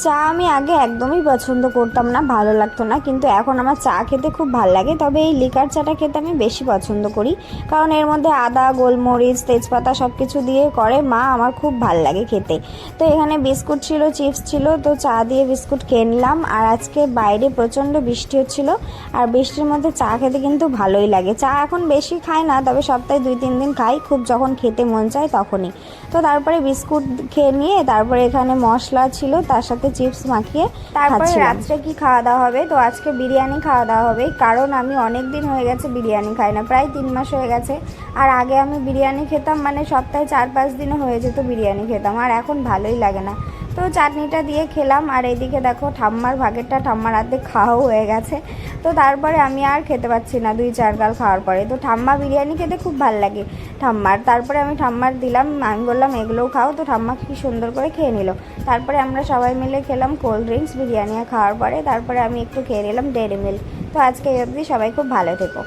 চা আমি আগে একদমই পছন্দ করতাম না, ভালো লাগতো না, কিন্তু এখন আমার চা খেতে খুব ভালো লাগে। তবে এই লিকার চাটা খেতে আমি বেশি পছন্দ করি, কারণ এর মধ্যে আদা, গোলমরিচ, তেজপাতা সব কিছু দিয়ে করে মা, আমার খুব ভালো লাগে খেতে। তো এখানে বিস্কুট ছিল, চিপস ছিল, তো চা দিয়ে বিস্কুট খেয়ে নিলাম। আর আজকে বাইরে প্রচণ্ড বৃষ্টি হচ্ছিল, আর বৃষ্টির মধ্যে চা খেতে কিন্তু ভালোই লাগে। চা এখন বেশি খাই না, তবে সপ্তাহে 2-3 দিন খাই, খুব যখন খেতে মন চায় তখনই। তো তারপরে বিস্কুট খেয়ে নিয়ে তারপরে এখানে মশলা ছিল, তার সাথে চিপস মাখিয়ে তারপরে রাত্রে কি খাওয়া দাওয়া হবে, তো আজকে বিরিয়ানি খাওয়া দাওয়া হবে। কারণ আমি অনেক দিন হয়ে গেছে বিরিয়ানি খাই না, প্রায় 3 মাস হয়ে গেছে। আর আগে আমি বিরিয়ানি খেতাম, মানে সপ্তাহে 4-5 দিনে হয়ে যেত বিরিয়ানি খেতাম, আর এখন ভালোই লাগে না। তো চাটনিটা দিয়ে খেলাম। আর এইদিকে দেখো ঠাম্মার ভাগেরটা ঠাম্মার হাতে খাওয়াও হয়ে গেছে। তো তারপরে আমি আর খেতে পাচ্ছি না 2-4 গাল খাওয়ার পরে। তো ঠাম্মা বিরিয়ানি খেতে খুব ভালো লাগে ঠাম্মার। তারপরে আমি ঠাম্মার দিলাম, আমি বললাম এগুলোও খাও, তো ঠাম্মা কি সুন্দর করে খেয়ে নিল। তারপরে আমরা সবাই মিলে খেলাম কোল্ড ড্রিঙ্কস বিরিয়ানি খাওয়ার পরে। তারপরে আমি একটু খেয়ে নিলাম ডেয়ারি মিল্ক। তো আজকে এই অবধি, সবাই খুব ভালো থেকো।